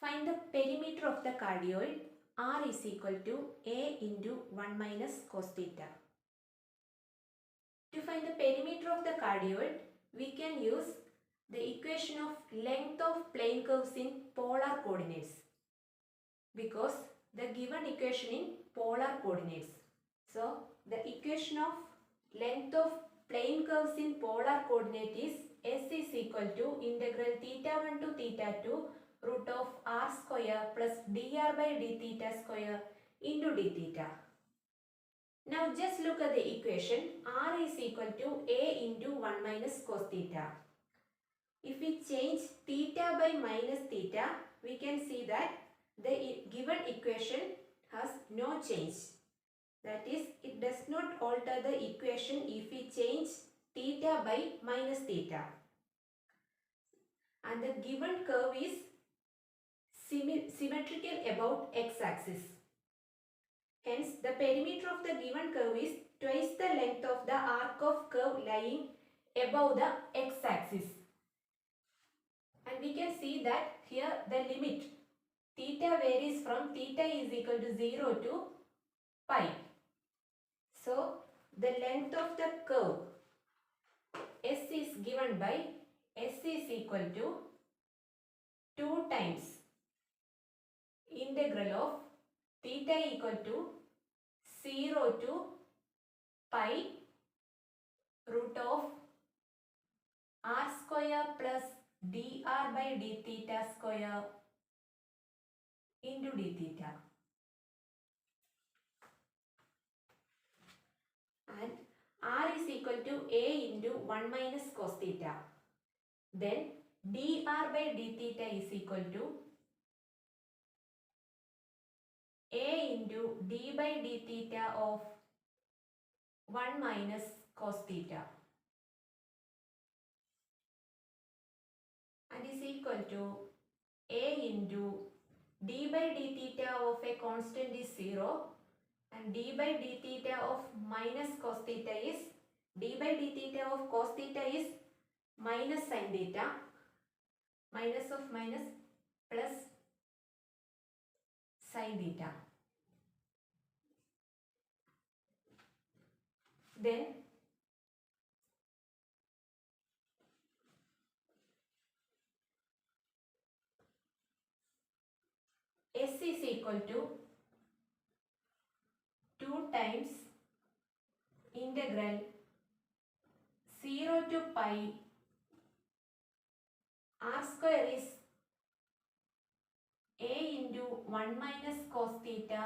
Find the perimeter of the cardioid. R is equal to A into 1 minus cos theta. To find the perimeter of the cardioid, we can use the equation of length of plane curves in polar coordinates, because the given equation in polar coordinates. So, the equation of length of plane curves in polar coordinate is S is equal to integral theta 1 to theta 2 root of r square plus dr by d theta square into d theta. Now just look at the equation. R is equal to A into 1 minus cos theta. If we change theta by minus theta, we can see that the given equation has no change. That is, it does not alter the equation if we change theta by minus theta. And the given curve is symmetrical about x-axis. Hence, the perimeter of the given curve is twice the length of the arc of curve lying above the x-axis. And we can see that here the limit theta varies from theta is equal to 0 to pi. So, the length of the curve S is given by S is equal to 2 times integral of theta equal to 0 to pi root of r square plus dr by d theta square into d theta. And r is equal to a into 1 minus cos theta. Then dr by d theta is equal to a into d by d theta of 1 minus cos theta, and is equal to a into d by d theta of a constant is 0 and d by d theta of minus cos theta is d by d theta of cos theta is minus sin theta, minus of minus plus sin theta. Then S is equal to 2 times integral 0 to pi r square is a into 1 minus cos theta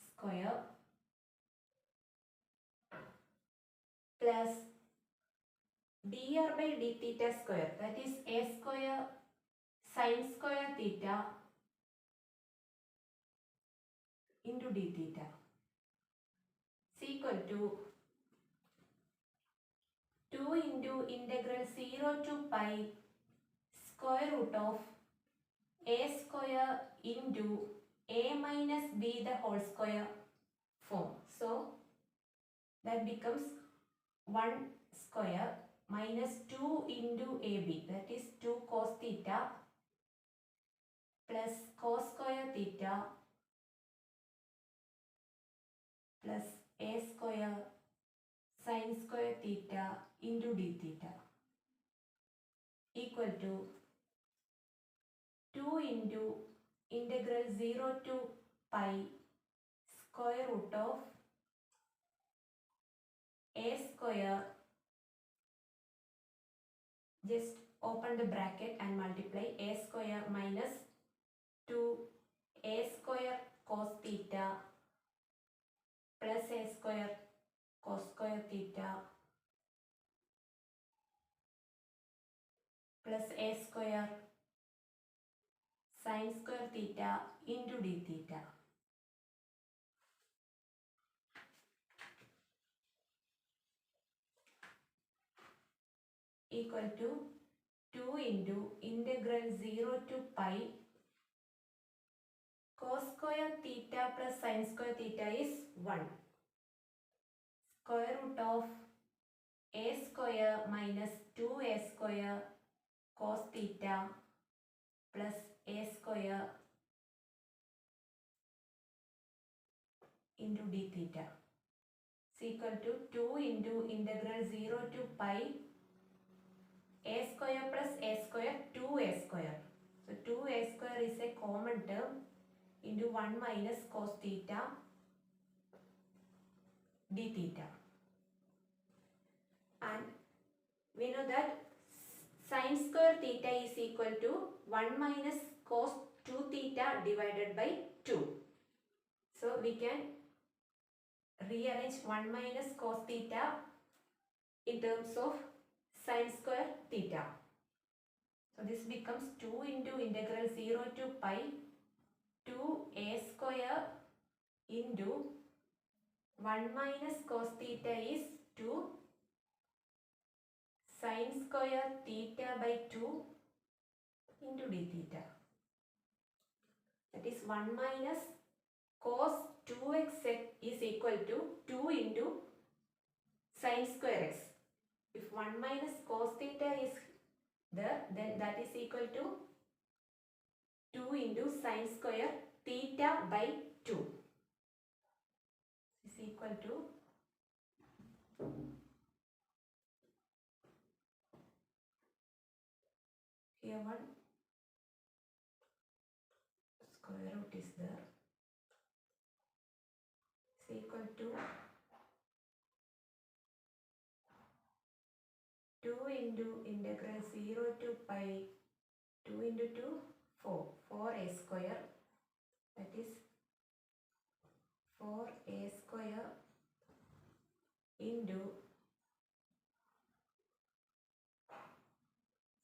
square plus dr by d theta square, that is a square sin square theta into d theta is equal to 2 into integral 0 to pi square root of a square into a minus b the whole square form. So that becomes 1 square minus 2 into ab, that is 2 cos theta plus cos square theta plus a square sin square theta into d theta equal to 2 into integral 0 to pi square root of a square, just open the bracket and multiply a square minus 2 a square cos theta plus a square cos square theta plus a square sin square theta into d theta equal to 2 into integral 0 to pi cos square theta plus sin square theta is 1 square root of a square minus 2a square cos theta plus a square into d theta is equal to 2 into integral 0 to pi a square plus a square 2a square. So 2a square is a common term into 1 minus cos theta d theta. And we know that sin square theta is equal to 1 minus cos 2 theta divided by 2. So we can rearrange 1 minus cos theta in terms of sin square theta. So this becomes 2 into integral 0 to pi 2a square into 1 minus cos theta is 2 sin square theta by 2 into d theta. That is 1 minus cos 2x is equal to 2 into sin square x. If 1 minus cos theta is there, then that is equal to 2 into sin square theta by 2 is equal to here one square root is there, is equal to 2 into integral 0 to pi 2 into 2 4a square, that is 4a square into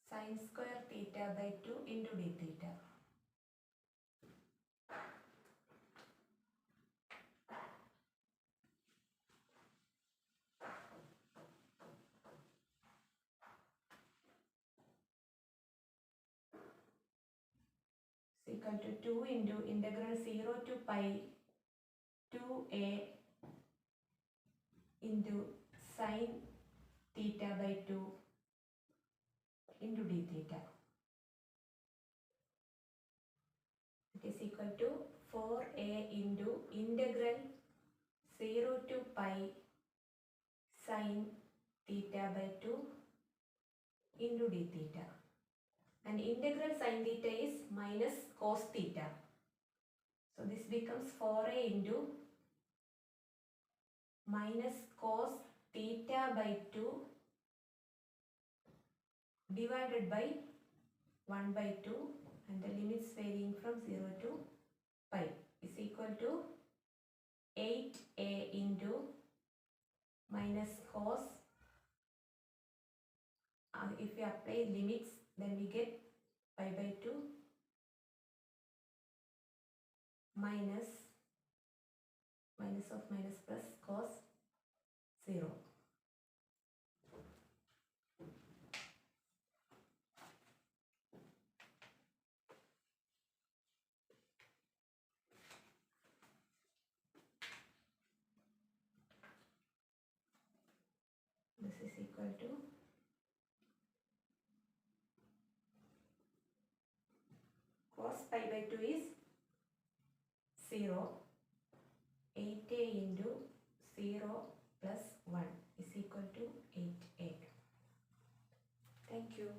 sin square theta by 2 into d theta. Is equal to 2 into integral 0 to pi 2a into sin theta by 2 into d theta. It is equal to 4a into integral 0 to pi sin theta by 2 into d theta. And integral sin theta is minus cos theta. So this becomes 4a into minus cos theta by 2 divided by 1 by 2, and the limits varying from 0 to pi is equal to 8a into minus cos, if we apply limits then we get pi by 2 minus of minus plus cos 0. This is equal to cos pi by 2 is 0. 8a into 0 plus 1 is equal to 8a. Thank you.